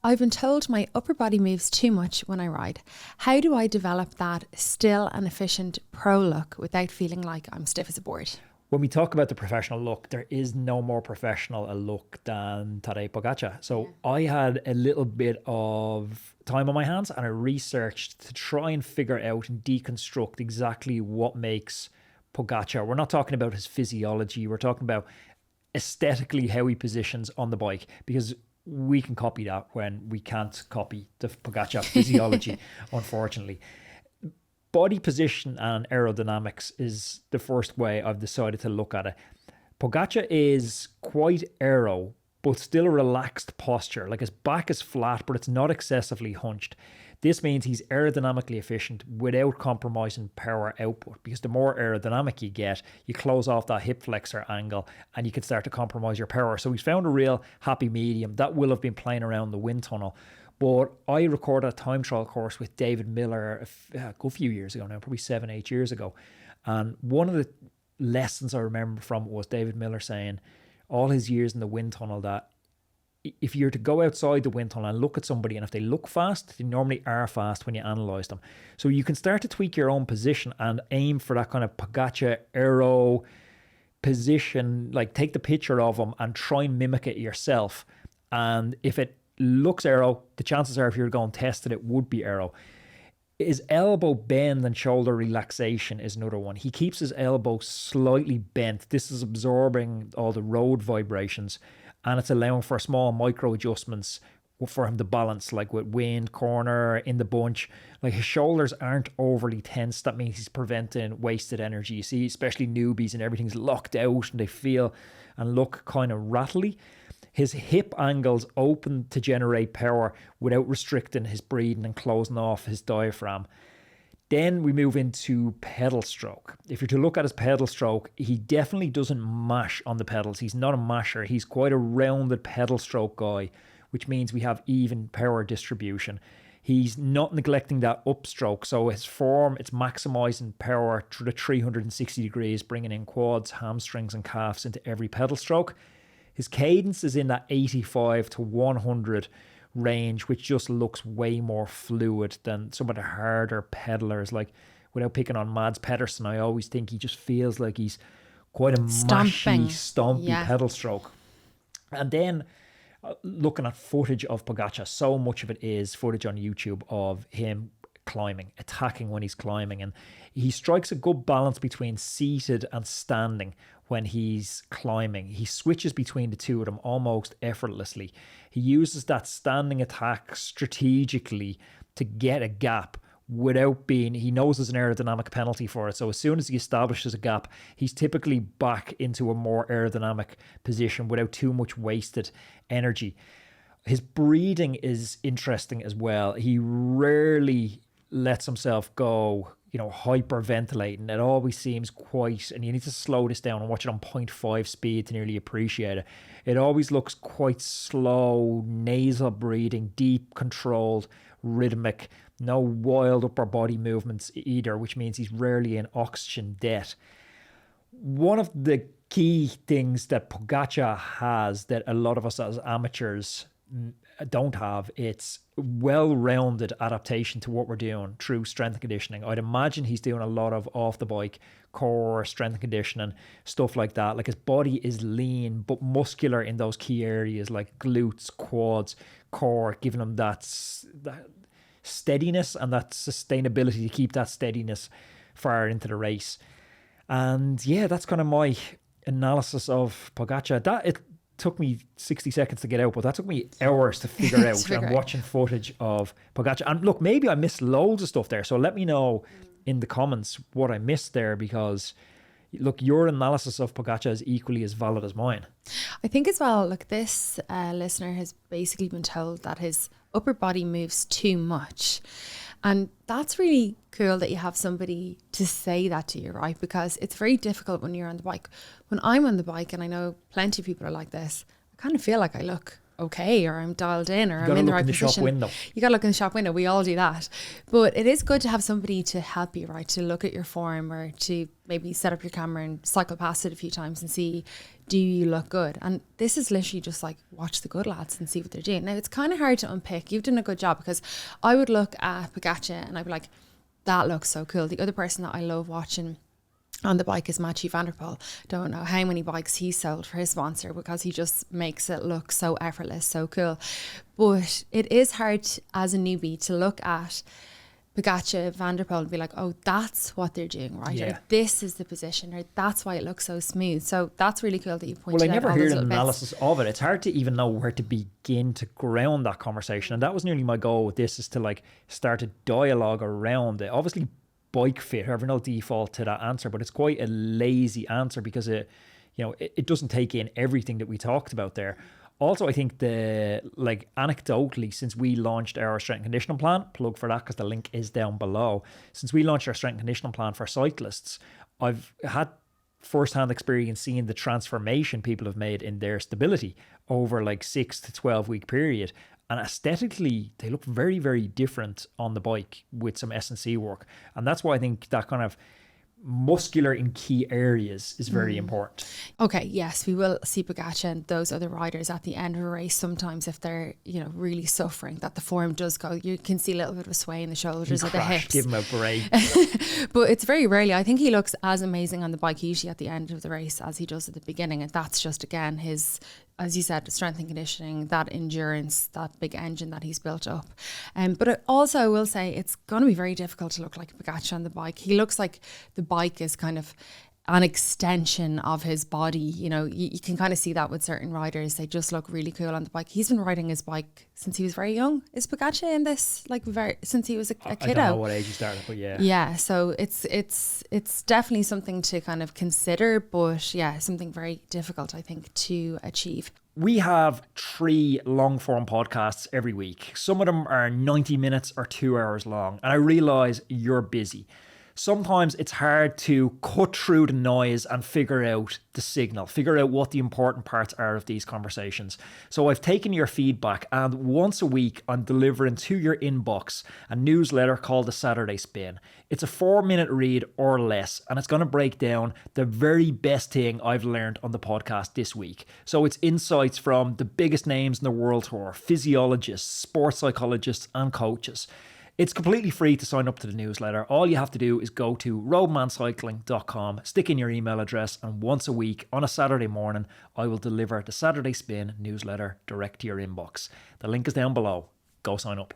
I've been told my upper body moves too much when I ride. How do I develop that still and efficient pro look without feeling like I'm stiff as a board? When we talk about the professional look, there is no more professional a look than Tadej Pogačar. So I had a little bit of time on my hands and I researched to try and figure out and deconstruct exactly what makes Pogačar. We're not talking about his physiology. We're talking about aesthetically how he positions on the bike, because we can copy that when we can't copy the Pogačar physiology, unfortunately. Body position and aerodynamics is the first way I've decided to look at it. Pogačar is quite aero, but still a relaxed posture. Like his back is flat, but it's not excessively hunched. This means he's aerodynamically efficient without compromising power output, because the more aerodynamic you get, you close off that hip flexor angle and you can start to compromise your power. So he's found a real happy medium. That will have been playing around the wind tunnel. But I recorded a time trial course with David Miller a good few years ago now, probably 7-8 years ago. And one of the lessons I remember from it was David Miller saying all his years in the wind tunnel that if you're to go outside the wind tunnel and look at somebody, and if they look fast, they normally are fast when you analyse them. So you can start to tweak your own position and aim for that kind of Pogačar aero position, like take the picture of him and try and mimic it yourself. And if it looks aero, the chances are if you're going tested, it would be aero. His elbow bend and shoulder relaxation is another one. He keeps his elbow slightly bent. This is absorbing all the road vibrations, and it's allowing for small micro adjustments for him to balance, like with wind, corner, in the bunch. Like his shoulders aren't overly tense. That means he's preventing wasted energy. You see, especially newbies, and everything's locked out and they feel and look kind of rattly. His hip angles open to generate power without restricting his breathing and closing off his diaphragm. Then we move into pedal stroke. If you're to look at his pedal stroke, he definitely doesn't mash on the pedals. He's not a masher. He's quite a rounded pedal stroke guy, which means we have even power distribution. He's not neglecting that upstroke. So his form, it's maximizing power through the 360 degrees, bringing in quads, hamstrings and calves into every pedal stroke. His cadence is in that 85 to 100 range, which just looks way more fluid than some of the harder pedalers. Like, without picking on Mads Pedersen, I always think he just feels like he's quite a stompy pedal stroke. And then looking at footage of Pogačar, so much of it is footage on YouTube of him climbing, attacking when he's climbing, and he strikes a good balance between seated and standing when he's climbing. He switches between the two of them almost effortlessly. He uses that standing attack strategically to get a gap without being, he knows there's an aerodynamic penalty for it. So as soon as he establishes a gap, he's typically back into a more aerodynamic position without too much wasted energy. His breathing is interesting as well. He rarely lets himself go, hyperventilating. It always seems quite, and you need to slow this down and watch it on 0.5 speed to nearly appreciate it. It always looks quite slow, nasal breathing, deep, controlled, rhythmic, no wild upper body movements either, which means he's rarely in oxygen debt. One of the key things that Pogačar has that a lot of us as amateurs don't have, it's well-rounded adaptation to what we're doing through strength and conditioning. I'd imagine he's doing a lot of off the bike core strength and conditioning, stuff like that. Like his body is lean but muscular in those key areas like glutes, quads, core, giving him that steadiness and that sustainability to keep that steadiness far into the race. And yeah, that's kind of my analysis of Pogačar. It took me 60 seconds to get out, but that took me hours to figure out. I'm watching footage of Pogačar. And look, maybe I missed loads of stuff there. So let me know in the comments what I missed there, because look, your analysis of Pogačar is equally as valid as mine. I think as well, look, this listener has basically been told that his upper body moves too much. And that's really cool that you have somebody to say that to you, right? Because it's very difficult when you're on the bike. When I'm on the bike, and I know plenty of people are like this, I kind of feel like I look okay, or I'm dialed in, or I'm in the right position. You got to look in the shop window. We all do that. But it is good to have somebody to help you, right? To look at your form, or to maybe set up your camera and cycle past it a few times and see, do you look good? And this is literally just like, watch the good lads and see what they're doing. Now, it's kind of hard to unpick. You've done a good job, because I would look at Pogačar and I'd be like, that looks so cool. The other person that I love watching on the bike is Mathieu van der Poel. Don't know how many bikes he sold for his sponsor, because he just makes it look so effortless, so cool. But it is hard as a newbie to look at Pogačar, Van der Poel, and be like, oh, that's what they're doing, right? Yeah. Or this is the position, or that's why it looks so smooth. So that's really cool that you pointed out. Well, I never all heard those an little bits. analysis of it. It's hard to even know where to begin to ground that conversation. And that was nearly my goal with this, is to like start a dialogue around it. Obviously, bike fit, however, no default to that answer, but it's quite a lazy answer, because it doesn't take in everything that we talked about there. Also, I think anecdotally, since we launched our strength and conditioning plan, plug for that because the link is down below. Since we launched our strength and conditioning plan for cyclists, I've had first-hand experience seeing the transformation people have made in their stability over like 6 to 12 week period. And aesthetically, they look very, very different on the bike with some S&C work. And that's why I think that kind of muscular in key areas is very important. Okay, yes, we will see Pogačar and those other riders at the end of a race sometimes if they're, really suffering, that the form does go. You can see a little bit of a sway in the shoulders or the hips. Give him a break. But it's very rarely. I think he looks as amazing on the bike usually at the end of the race as he does at the beginning. And that's just, again, his, as you said, strength and conditioning, that endurance, that big engine that he's built up. But it also, I will say, it's going to be very difficult to look like Pogačar on the bike. He looks like the bike is kind of an extension of his body. You can kind of see that with certain riders. They just look really cool on the bike. He's been riding his bike since he was very young. Is Pogačar in this since he was a kiddo? I don't know what age he started, but yeah. Yeah, so it's definitely something to kind of consider, but yeah, something very difficult, I think, to achieve. We have 3 long form podcasts every week. Some of them are 90 minutes or 2 hours long, and I realize you're busy. Sometimes it's hard to cut through the noise and figure out the signal, figure out what the important parts are of these conversations. So I've taken your feedback, and once a week I'm delivering to your inbox a newsletter called The Saturday Spin. It's a 4-minute read or less, and it's going to break down the very best thing I've learned on the podcast this week. So it's insights from the biggest names in the world tour, physiologists, sports psychologists, and coaches. It's completely free to sign up to the newsletter. All you have to do is go to roadmancycling.com, stick in your email address, and once a week on a Saturday morning, I will deliver the Saturday Spin newsletter direct to your inbox. The link is down below. Go sign up.